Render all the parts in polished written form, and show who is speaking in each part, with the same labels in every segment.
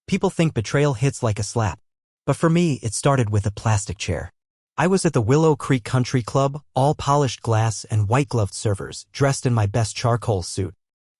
Speaker 1: People think betrayal hits like a slap. But for me, it started with a plastic chair. I was at the Willow Creek Country Club, all polished glass and white-gloved servers, dressed in my best charcoal suit.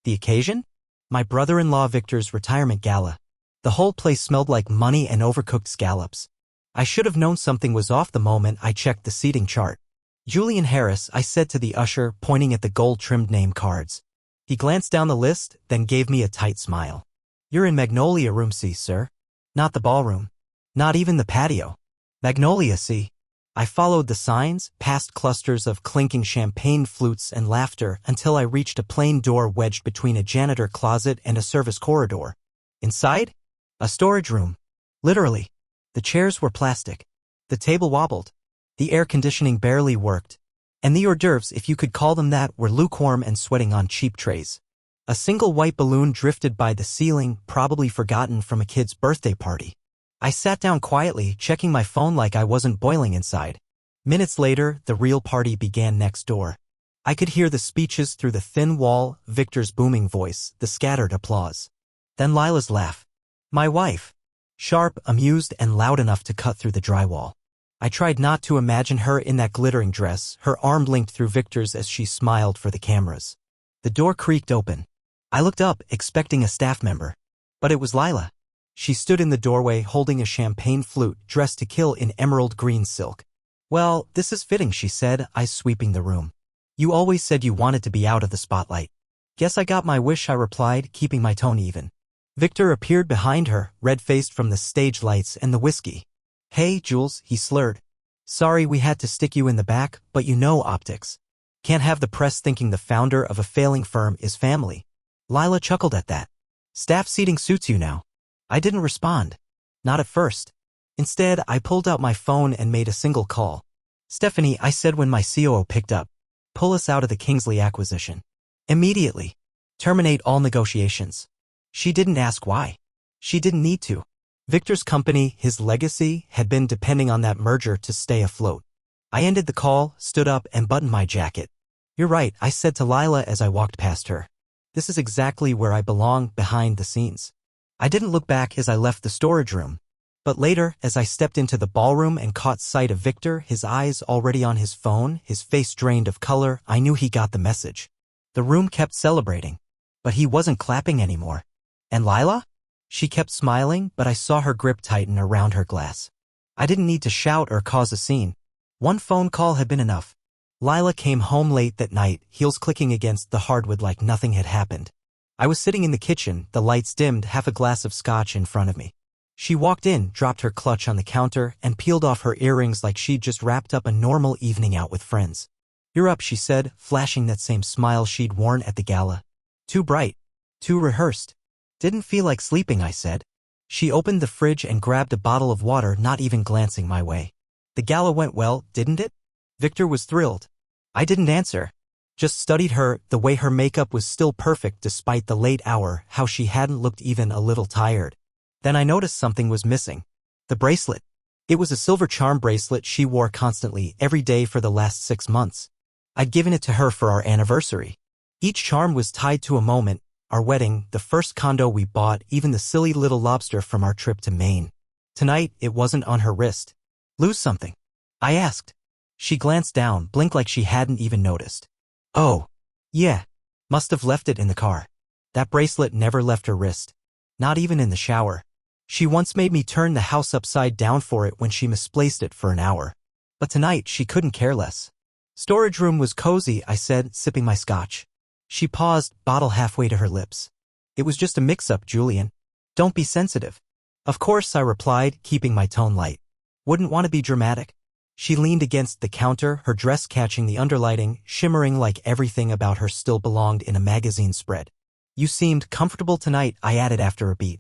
Speaker 1: The occasion? My brother-in-law Victor's retirement gala. The whole place smelled like money and overcooked scallops. I should have known something was off the moment I checked the seating chart. Julian Harris, I said to the usher, pointing at the gold-trimmed name cards. He glanced down the list, then gave me a tight smile. You're in Magnolia Room C, sir. Not the ballroom. Not even the patio. Magnolia C. I followed the signs, past clusters of clinking champagne flutes and laughter until I reached a plain door wedged between a janitor closet and a service corridor. Inside? A storage room. Literally. The chairs were plastic. The table wobbled. The air conditioning barely worked. And the hors d'oeuvres, if you could call them that, were lukewarm and sweating on cheap trays. A single white balloon drifted by the ceiling, probably forgotten from a kid's birthday party. I sat down quietly, checking my phone like I wasn't boiling inside. Minutes later, the real party began next door. I could hear the speeches through the thin wall, Victor's booming voice, the scattered applause. Then Lila's laugh. My wife. Sharp, amused, and loud enough to cut through the drywall. I tried not to imagine her in that glittering dress, her arm linked through Victor's as she smiled for the cameras. The door creaked open. I looked up, expecting a staff member. But it was Lila. She stood in the doorway holding a champagne flute, dressed to kill in emerald green silk. Well, this is fitting, she said, eyes sweeping the room. You always said you wanted to be out of the spotlight. Guess I got my wish, I replied, keeping my tone even. Victor appeared behind her, red-faced from the stage lights and the whiskey. Hey, Jules, he slurred. Sorry we had to stick you in the back, but you know optics. Can't have the press thinking the founder of a failing firm is family. Lila chuckled at that. Staff seating suits you now. I didn't respond. Not at first. Instead, I pulled out my phone and made a single call. Stephanie, I said when my COO picked up. Pull us out of the Kingsley acquisition. Immediately. Terminate all negotiations. She didn't ask why. She didn't need to. Victor's company, his legacy, had been depending on that merger to stay afloat. I ended the call, stood up, and buttoned my jacket. You're right, I said to Lila as I walked past her. This is exactly where I belong, behind the scenes. I didn't look back as I left the storage room. But later, as I stepped into the ballroom and caught sight of Victor, his eyes already on his phone, his face drained of color, I knew he got the message. The room kept celebrating. But he wasn't clapping anymore. And Lila? She kept smiling, but I saw her grip tighten around her glass. I didn't need to shout or cause a scene. One phone call had been enough. Lila came home late that night, heels clicking against the hardwood like nothing had happened. I was sitting in the kitchen, the lights dimmed, half a glass of scotch in front of me. She walked in, dropped her clutch on the counter, and peeled off her earrings like she'd just wrapped up a normal evening out with friends. You're up, she said, flashing that same smile she'd worn at the gala. Too bright. Too rehearsed. Didn't feel like sleeping, I said. She opened the fridge and grabbed a bottle of water, not even glancing my way. The gala went well, didn't it? Victor was thrilled. I didn't answer. Just studied her, the way her makeup was still perfect despite the late hour, how she hadn't looked even a little tired. Then I noticed something was missing. The bracelet. It was a silver charm bracelet she wore constantly, every day for the last 6 months. I'd given it to her for our anniversary. Each charm was tied to a moment. Our wedding, the first condo we bought, even the silly little lobster from our trip to Maine. Tonight, it wasn't on her wrist. Lose something? I asked. She glanced down, blinked like she hadn't even noticed. Oh. Yeah. Must have left it in the car. That bracelet never left her wrist. Not even in the shower. She once made me turn the house upside down for it when she misplaced it for an hour. But tonight, she couldn't care less. Storage room was cozy, I said, sipping my scotch. She paused, bottle halfway to her lips. It was just a mix-up, Julian. Don't be sensitive. Of course, I replied, keeping my tone light. Wouldn't want to be dramatic. She leaned against the counter, her dress catching the underlighting, shimmering like everything about her still belonged in a magazine spread. You seemed comfortable tonight, I added after a beat.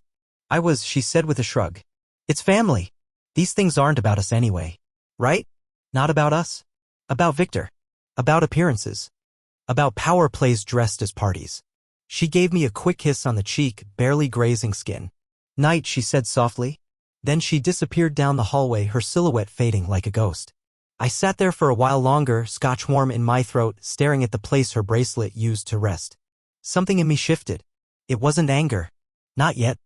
Speaker 1: I was, she said with a shrug. It's family. These things aren't about us anyway. Right? Not about us. About Victor. About appearances. About power plays dressed as parties. She gave me a quick kiss on the cheek, barely grazing skin. Night, she said softly. Then she disappeared down the hallway, her silhouette fading like a ghost. I sat there for a while longer, scotch warm in my throat, staring at the place her bracelet used to rest. Something in me shifted. It wasn't anger. Not yet.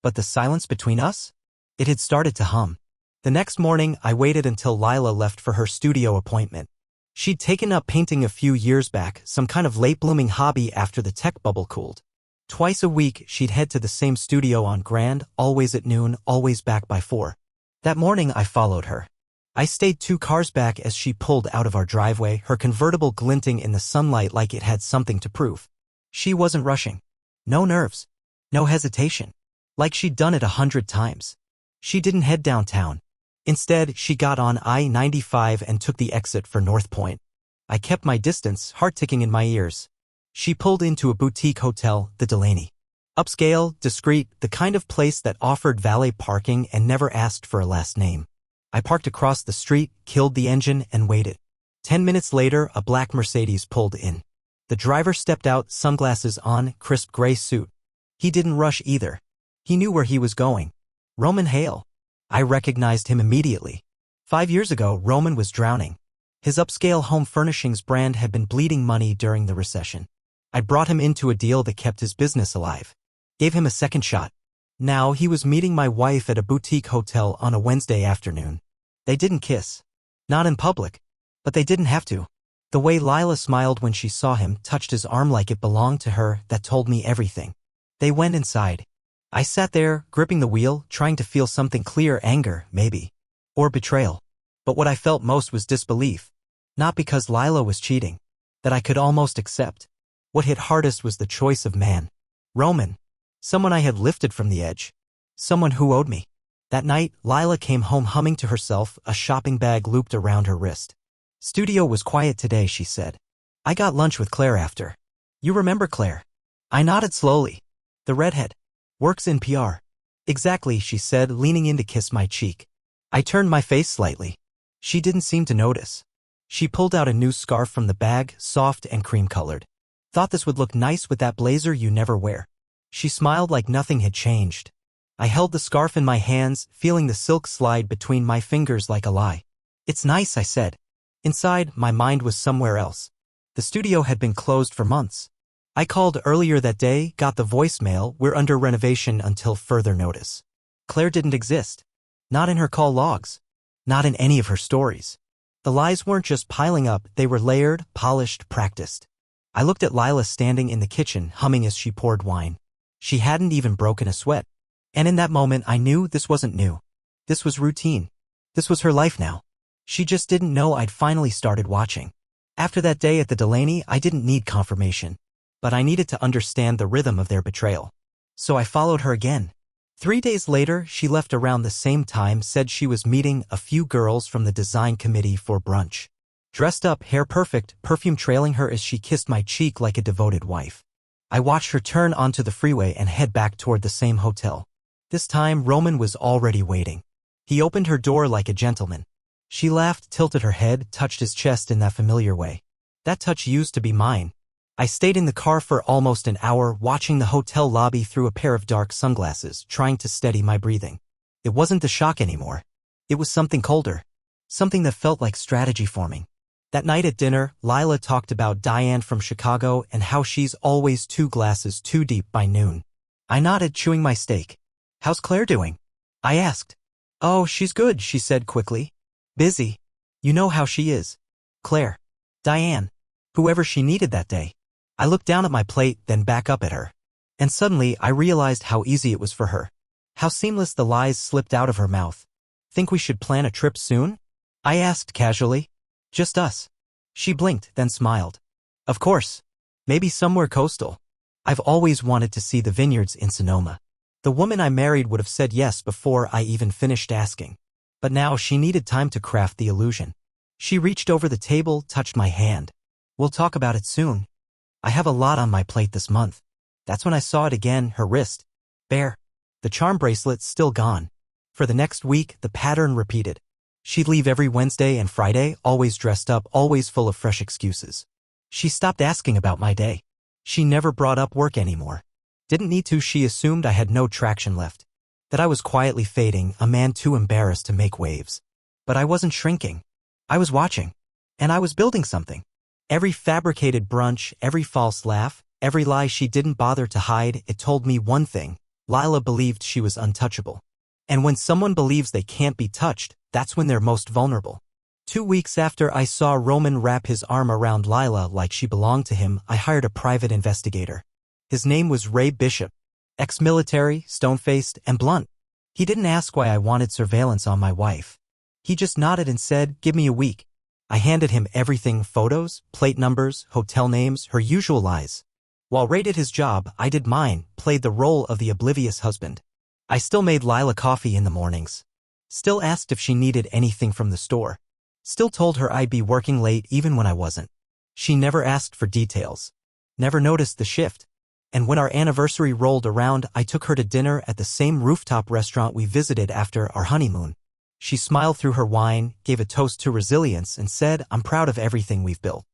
Speaker 1: But the silence between us? It had started to hum. The next morning, I waited until Lila left for her studio appointment. She'd taken up painting a few years back, some kind of late-blooming hobby after the tech bubble cooled. Twice a week, she'd head to the same studio on Grand, always at noon, always back by 4. That morning, I followed her. I stayed 2 cars back as she pulled out of our driveway, her convertible glinting in the sunlight like it had something to prove. She wasn't rushing. No nerves. No hesitation. Like she'd done it 100 times. She didn't head downtown. Instead, she got on I-95 and took the exit for North Point. I kept my distance, heart ticking in my ears. She pulled into a boutique hotel, the Delaney. Upscale, discreet, the kind of place that offered valet parking and never asked for a last name. I parked across the street, killed the engine, and waited. 10 minutes later, a black Mercedes pulled in. The driver stepped out, sunglasses on, crisp gray suit. He didn't rush either. He knew where he was going. Roman Hale. I recognized him immediately. 5 years ago, Roman was drowning. His upscale home furnishings brand had been bleeding money during the recession. I brought him into a deal that kept his business alive. Gave him a second shot. Now he was meeting my wife at a boutique hotel on a Wednesday afternoon. They didn't kiss. Not in public. But they didn't have to. The way Lila smiled when she saw him, touched his arm like it belonged to her, that told me everything. They went inside. I sat there, gripping the wheel, trying to feel something clear, anger, maybe. Or betrayal. But what I felt most was disbelief. Not because Lila was cheating. That I could almost accept. What hit hardest was the choice of man. Roman. Someone I had lifted from the edge. Someone who owed me. That night, Lila came home humming to herself, a shopping bag looped around her wrist. Studio was quiet today, she said. I got lunch with Claire after. You remember Claire? I nodded slowly. The redhead. Works in PR. Exactly, she said, leaning in to kiss my cheek. I turned my face slightly. She didn't seem to notice. She pulled out a new scarf from the bag, soft and cream-colored. Thought this would look nice with that blazer you never wear. She smiled like nothing had changed. I held the scarf in my hands, feeling the silk slide between my fingers like a lie. It's nice, I said. Inside, my mind was somewhere else. The studio had been closed for months. I called earlier that day, got the voicemail, we're under renovation until further notice. Claire didn't exist. Not in her call logs. Not in any of her stories. The lies weren't just piling up, they were layered, polished, practiced. I looked at Lila standing in the kitchen, humming as she poured wine. She hadn't even broken a sweat. And in that moment I knew this wasn't new. This was routine. This was her life now. She just didn't know I'd finally started watching. After that day at the Delaney, I didn't need confirmation. But I needed to understand the rhythm of their betrayal. So I followed her again. 3 days later, she left around the same time, said she was meeting a few girls from the design committee for brunch. Dressed up, hair perfect, perfume trailing her as she kissed my cheek like a devoted wife. I watched her turn onto the freeway and head back toward the same hotel. This time, Roman was already waiting. He opened her door like a gentleman. She laughed, tilted her head, touched his chest in that familiar way. That touch used to be mine. I stayed in the car for almost an hour, watching the hotel lobby through a pair of dark sunglasses, trying to steady my breathing. It wasn't the shock anymore. It was something colder. Something that felt like strategy forming. That night at dinner, Lila talked about Diane from Chicago and how she's always 2 glasses too deep by noon. I nodded, chewing my steak. How's Claire doing? I asked. Oh, she's good, she said quickly. Busy. You know how she is. Claire. Diane. Whoever she needed that day. I looked down at my plate, then back up at her. And suddenly, I realized how easy it was for her. How seamless the lies slipped out of her mouth. Think we should plan a trip soon? I asked casually. Just us. She blinked, then smiled. Of course. Maybe somewhere coastal. I've always wanted to see the vineyards in Sonoma. The woman I married would have said yes before I even finished asking. But now she needed time to craft the illusion. She reached over the table, touched my hand. We'll talk about it soon. I have a lot on my plate this month. That's when I saw it again, her wrist. Bare. The charm bracelet still gone. For the next week, the pattern repeated. She'd leave every Wednesday and Friday, always dressed up, always full of fresh excuses. She stopped asking about my day. She never brought up work anymore. Didn't need to. She assumed I had no traction left. That I was quietly fading, a man too embarrassed to make waves. But I wasn't shrinking. I was watching. And I was building something. Every fabricated brunch, every false laugh, every lie she didn't bother to hide, it told me one thing. Lila believed she was untouchable. And when someone believes they can't be touched, that's when they're most vulnerable. 2 weeks after I saw Roman wrap his arm around Lila like she belonged to him, I hired a private investigator. His name was Ray Bishop. Ex-military, stone-faced, and blunt. He didn't ask why I wanted surveillance on my wife. He just nodded and said, "Give me a week." I handed him everything: photos, plate numbers, hotel names, her usual lies. While Ray did his job, I did mine, played the role of the oblivious husband. I still made Lila coffee in the mornings. Still asked if she needed anything from the store. Still told her I'd be working late even when I wasn't. She never asked for details. Never noticed the shift. And when our anniversary rolled around, I took her to dinner at the same rooftop restaurant we visited after our honeymoon. She smiled through her wine, gave a toast to resilience, and said, "I'm proud of everything we've built."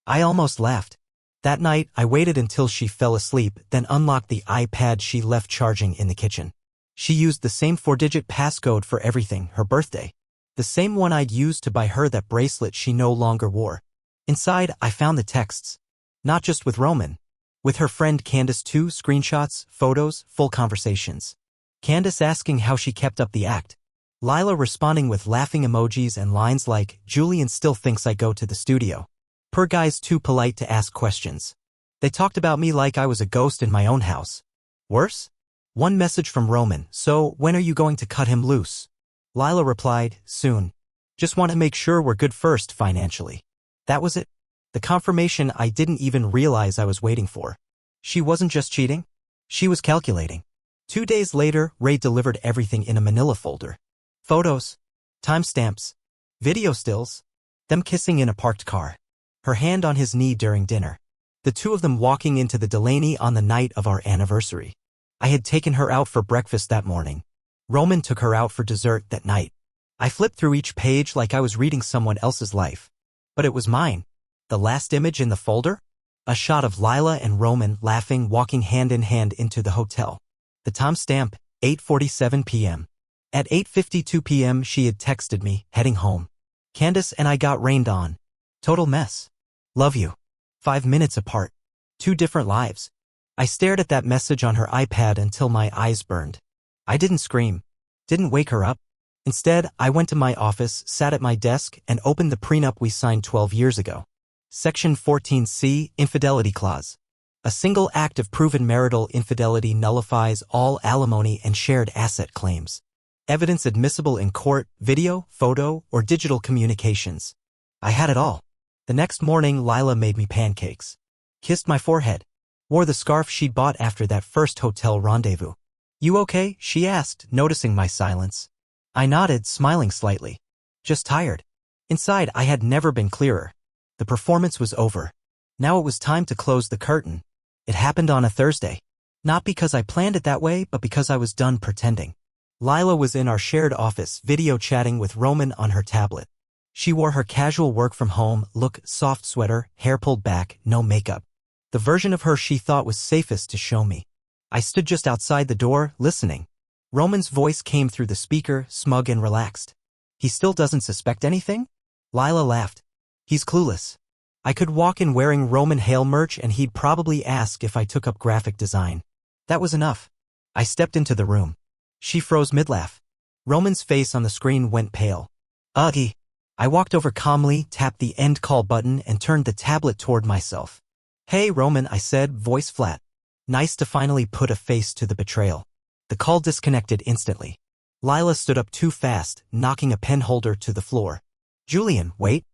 Speaker 1: I almost laughed. That night, I waited until she fell asleep, then unlocked the iPad she left charging in the kitchen. She used the same 4-digit passcode for everything: her birthday. The same one I'd used to buy her that bracelet she no longer wore. Inside, I found the texts. Not just with Roman. With her friend Candace too: screenshots, photos, full conversations. Candace asking how she kept up the act. Lila responding with laughing emojis and lines like, "Julian still thinks I go to the studio. Per guy's too polite to ask questions." They talked about me like I was a ghost in my own house. Worse? One message from Roman: "So, when are you going to cut him loose?" Lila replied, "Soon. Just want to make sure we're good first financially." That was it. The confirmation I didn't even realize I was waiting for. She wasn't just cheating. She was calculating. 2 days later, Ray delivered everything in a manila folder. Photos. Timestamps. Video stills. Them kissing in a parked car. Her hand on his knee during dinner. The two of them walking into the Delaney on the night of our anniversary. I had taken her out for breakfast that morning. Roman took her out for dessert that night. I flipped through each page like I was reading someone else's life. But it was mine. The last image in the folder? A shot of Lila and Roman laughing, walking hand in hand into the hotel. The timestamp, 8:47 p.m. At 8:52 p.m. she had texted me, heading home. Candace and I got rained on. Total mess. Love you. 5 minutes apart. 2 different lives. I stared at that message on her iPad until my eyes burned. I didn't scream. Didn't wake her up. Instead, I went to my office, sat at my desk, and opened the prenup we signed 12 years ago. Section 14C, Infidelity Clause. A single act of proven marital infidelity nullifies all alimony and shared asset claims. Evidence admissible in court: video, photo, or digital communications. I had it all. The next morning, Lila made me pancakes. Kissed my forehead. Wore the scarf she'd bought after that first hotel rendezvous. "You okay?" she asked, noticing my silence. I nodded, smiling slightly. Just tired. Inside, I had never been clearer. The performance was over. Now it was time to close the curtain. It happened on a Thursday. Not because I planned it that way, but because I was done pretending. Lila was in our shared office, video chatting with Roman on her tablet. She wore her casual work-from-home look: soft sweater, hair pulled back, no makeup. The version of her she thought was safest to show me. I stood just outside the door, listening. Roman's voice came through the speaker, smug and relaxed. "He still doesn't suspect anything?" Lila laughed. "He's clueless. I could walk in wearing Roman Hale merch and he'd probably ask if I took up graphic design." That was enough. I stepped into the room. She froze mid-laugh. Roman's face on the screen went pale. "Ugh." I walked over calmly, tapped the end call button, and turned the tablet toward myself. "Hey, Roman," I said, voice flat. Nice to finally put a face to the betrayal. The call disconnected instantly. Lila stood up too fast, knocking a pen holder to the floor. "Julian, wait."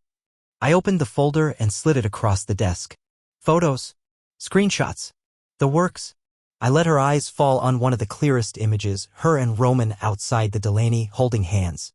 Speaker 1: I opened the folder and slid it across the desk. Photos. Screenshots. The works. I let her eyes fall on one of the clearest images, her and Roman outside the Delaney, holding hands.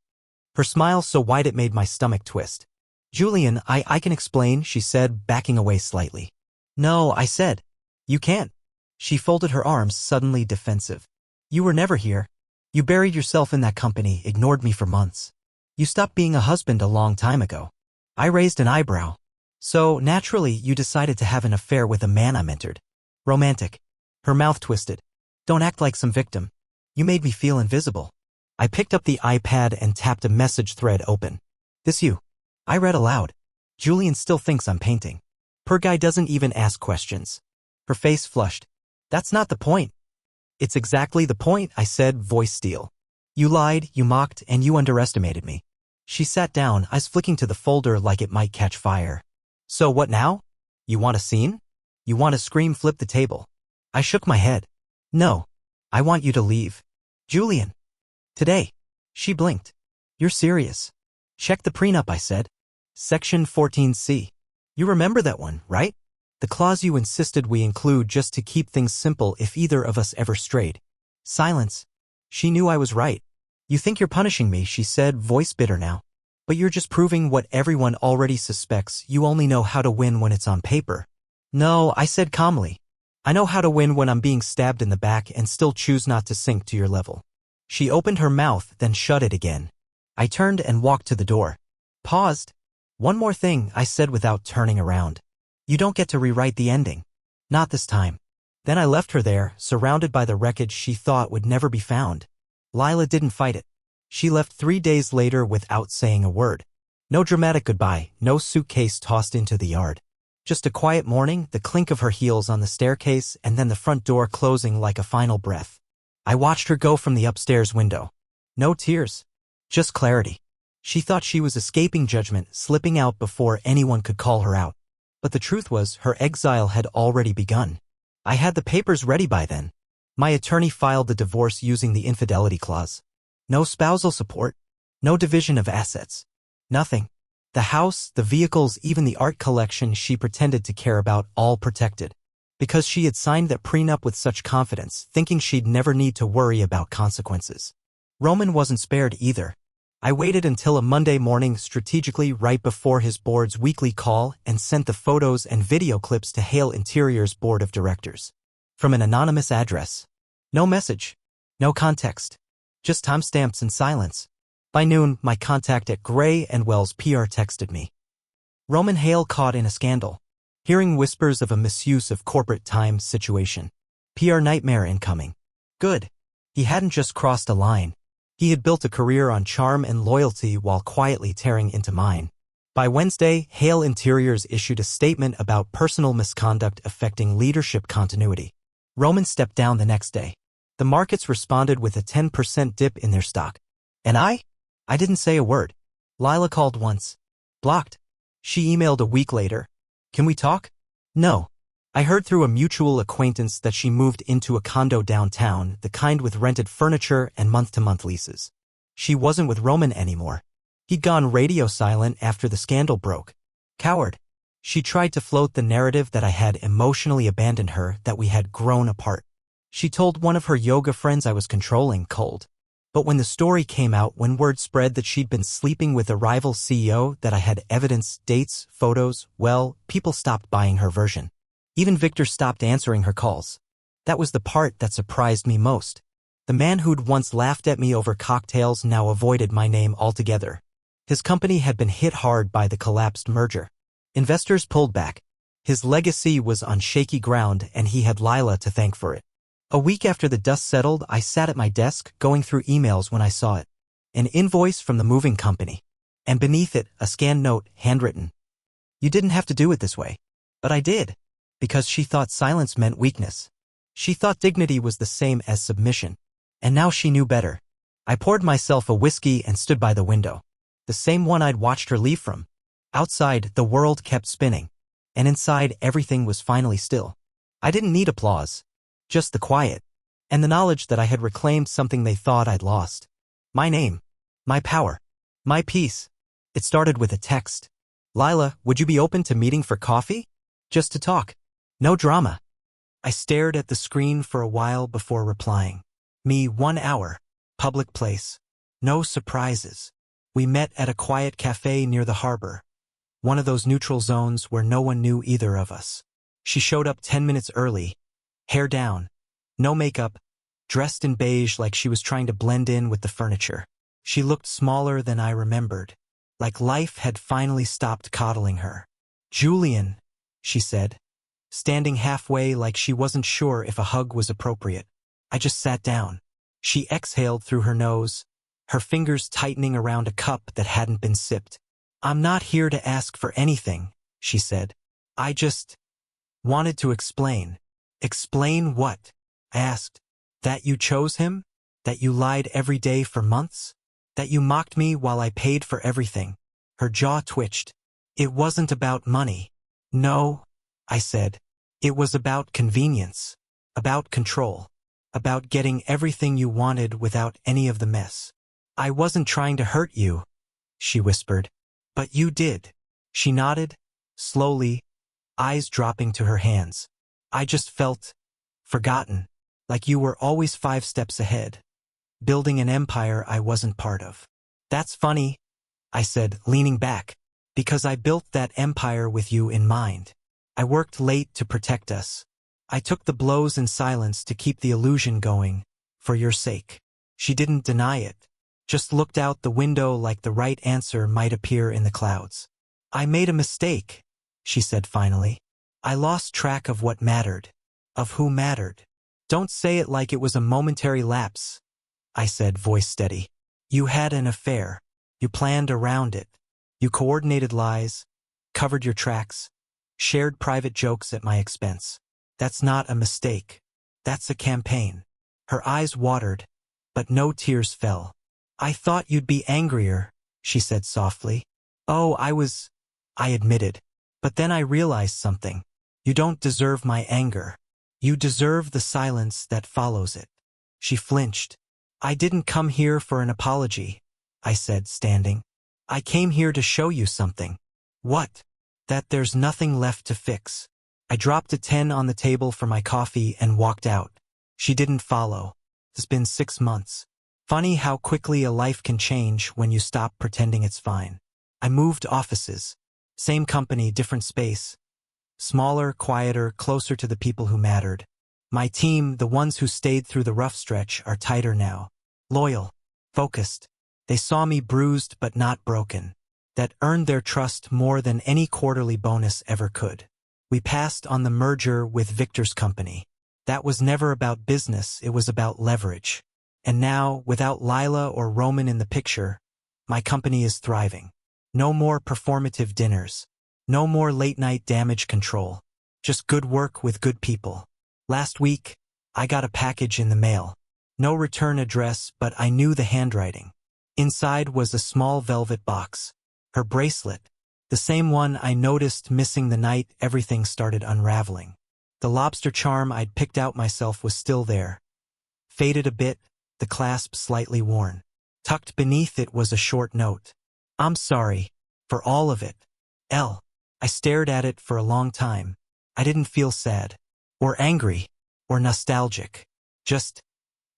Speaker 1: Her smile so wide it made my stomach twist. "Julian, I can explain," she said, backing away slightly. "No," I said. "You can't." She folded her arms, suddenly defensive. "You were never here. You buried yourself in that company, ignored me for months. You stopped being a husband a long time ago." I raised an eyebrow. "So, naturally, you decided to have an affair with a man I mentored. Romantic." Her mouth twisted. "Don't act like some victim. You made me feel invisible." I picked up the iPad and tapped a message thread open. "This you?" I read aloud. "Julian still thinks I'm painting. Per guy doesn't even ask questions." Her face flushed. "That's not the point." It's exactly the point, I said, voice steel. You lied, you mocked, and you underestimated me. She sat down, eyes flicking to the folder like it might catch fire. So what now? You want a scene? You want to scream, flip the table? I shook my head. No. I want you to leave. Julian. Today. She blinked. You're serious. Check the prenup, I said. Section 14C. You remember that one, right? The clause you insisted we include just to keep things simple if either of us ever strayed. Silence. She knew I was right. You think you're punishing me, she said, voice bitter now. But you're just proving what everyone already suspects. You only know how to win when it's on paper. No, I said calmly. I know how to win when I'm being stabbed in the back and still choose not to sink to your level. She opened her mouth, then shut it again. I turned and walked to the door. Paused. One more thing, I said without turning around. You don't get to rewrite the ending. Not this time. Then I left her there, surrounded by the wreckage she thought would never be found. Lila didn't fight it. She left 3 days later without saying a word. No dramatic goodbye, no suitcase tossed into the yard. Just a quiet morning, the clink of her heels on the staircase, and then the front door closing like a final breath. I watched her go from the upstairs window. No tears. Just clarity. She thought she was escaping judgment, slipping out before anyone could call her out. But the truth was, her exile had already begun. I had the papers ready by then. My attorney filed the divorce using the infidelity clause. No spousal support. No division of assets. Nothing. The house, the vehicles, even the art collection she pretended to care about, all protected. Because she had signed that prenup with such confidence, thinking she'd never need to worry about consequences. Roman wasn't spared either. I waited until a Monday morning, strategically right before his board's weekly call, and sent the photos and video clips to Hale Interior's board of directors. From an anonymous address. No message. No context. Just timestamps and silence. By noon, my contact at Gray & Wells PR texted me. Roman Hale caught in a scandal. Hearing whispers of a misuse of corporate time situation. PR nightmare incoming. Good. He hadn't just crossed a line. He had built a career on charm and loyalty while quietly tearing into mine. By Wednesday, Hale Interiors issued a statement about personal misconduct affecting leadership continuity. Roman stepped down the next day. The markets responded with a 10% dip in their stock. And I didn't say a word. Lila called once. Blocked. She emailed a week later. Can we talk? No. I heard through a mutual acquaintance that she moved into a condo downtown, the kind with rented furniture and month-to-month leases. She wasn't with Roman anymore. He'd gone radio silent after the scandal broke. Coward. She tried to float the narrative that I had emotionally abandoned her, that we had grown apart. She told one of her yoga friends I was controlling, cold. But when the story came out, when word spread that she'd been sleeping with a rival CEO, that I had evidence, dates, photos, well, people stopped buying her version. Even Victor stopped answering her calls. That was the part that surprised me most. The man who'd once laughed at me over cocktails now avoided my name altogether. His company had been hit hard by the collapsed merger. Investors pulled back. His legacy was on shaky ground, and he had Lila to thank for it. A week after the dust settled, I sat at my desk, going through emails when I saw it. An invoice from the moving company. And beneath it, a scanned note, handwritten. You didn't have to do it this way. But I did. Because she thought silence meant weakness. She thought dignity was the same as submission. And now she knew better. I poured myself a whiskey and stood by the window. The same one I'd watched her leave from. Outside, the world kept spinning. And inside, everything was finally still. I didn't need applause. Just the quiet. And the knowledge that I had reclaimed something they thought I'd lost. My name. My power. My peace. It started with a text. Lila, would you be open to meeting for coffee? Just to talk. No drama. I stared at the screen for a while before replying. Me, 1 hour. Public place. No surprises. We met at a quiet cafe near the harbor. One of those neutral zones where no one knew either of us. She showed up 10 minutes early. Hair down. No makeup. Dressed in beige like she was trying to blend in with the furniture. She looked smaller than I remembered. Like life had finally stopped coddling her. Julian, she said. Standing halfway like she wasn't sure if a hug was appropriate. I just sat down. She exhaled through her nose, her fingers tightening around a cup that hadn't been sipped. I'm not here to ask for anything, she said. I just wanted to explain. Explain what? I asked. That you chose him? That you lied every day for months? That you mocked me while I paid for everything? Her jaw twitched. It wasn't about money. No, I said. It was about convenience. About control. About getting everything you wanted without any of the mess. I wasn't trying to hurt you, she whispered. But you did. She nodded, slowly, eyes dropping to her hands. I just felt forgotten, like you were always 5 steps ahead, building an empire I wasn't part of. That's funny, I said, leaning back, because I built that empire with you in mind. I worked late to protect us. I took the blows in silence to keep the illusion going, for your sake. She didn't deny it, just looked out the window like the right answer might appear in the clouds. I made a mistake, she said finally. I lost track of what mattered, of who mattered. Don't say it like it was a momentary lapse, I said, voice steady. You had an affair. You planned around it. You coordinated lies, covered your tracks, shared private jokes at my expense. That's not a mistake. That's a campaign. Her eyes watered, but no tears fell. I thought you'd be angrier, she said softly. Oh, I admitted. But then I realized something. You don't deserve my anger. You deserve the silence that follows it. She flinched. I didn't come here for an apology, I said, standing. I came here to show you something. What? That there's nothing left to fix. I dropped a 10 on the table for my coffee and walked out. She didn't follow. It's been 6 months. Funny how quickly a life can change when you stop pretending it's fine. I moved offices. Same company, different space. Smaller, quieter, closer to the people who mattered. My team, the ones who stayed through the rough stretch, are tighter now. Loyal. Focused. They saw me bruised but not broken. That earned their trust more than any quarterly bonus ever could. We passed on the merger with Victor's company. That was never about business, it was about leverage. And now, without Lila or Roman in the picture, my company is thriving. No more performative dinners. No more late-night damage control. Just good work with good people. Last week, I got a package in the mail. No return address, but I knew the handwriting. Inside was a small velvet box. Her bracelet. The same one I noticed missing the night everything started unraveling. The lobster charm I'd picked out myself was still there. Faded a bit, the clasp slightly worn. Tucked beneath it was a short note. I'm sorry. For all of it. L. I stared at it for a long time. I didn't feel sad. Or angry. Or nostalgic. Just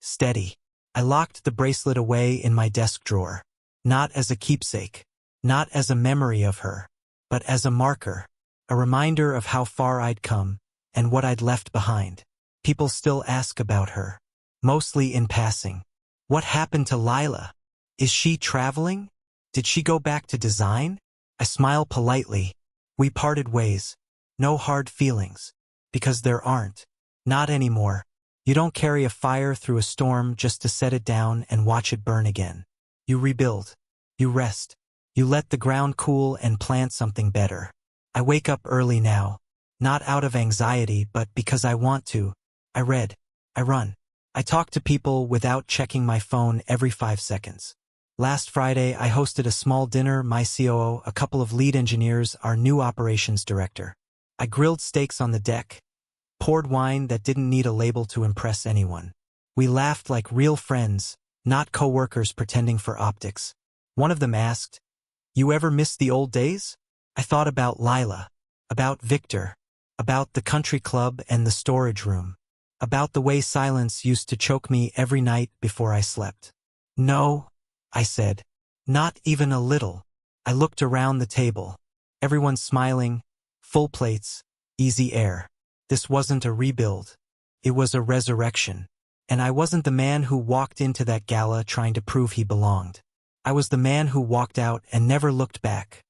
Speaker 1: steady. I locked the bracelet away in my desk drawer. Not as a keepsake. Not as a memory of her, but as a marker, a reminder of how far I'd come and what I'd left behind. People still ask about her, mostly in passing. What happened to Lila? Is she traveling? Did she go back to design? I smile politely. We parted ways. No hard feelings. Because there aren't. Not anymore. You don't carry a fire through a storm just to set it down and watch it burn again. You rebuild. You rest. You let the ground cool and plant something better. I wake up early now, not out of anxiety but because I want to. I read. I run. I talk to people without checking my phone every 5 seconds. Last Friday, I hosted a small dinner, my COO, a couple of lead engineers, our new operations director. I grilled steaks on the deck, poured wine that didn't need a label to impress anyone. We laughed like real friends, not co-workers pretending for optics. One of them asked, "You ever miss the old days?" I thought about Lila, about Victor, about the country club and the storage room, about the way silence used to choke me every night before I slept. No, I said, not even a little. I looked around the table. Everyone smiling, full plates, easy air. This wasn't a rebuild. It was a resurrection. And I wasn't the man who walked into that gala trying to prove he belonged. I was the man who walked out and never looked back.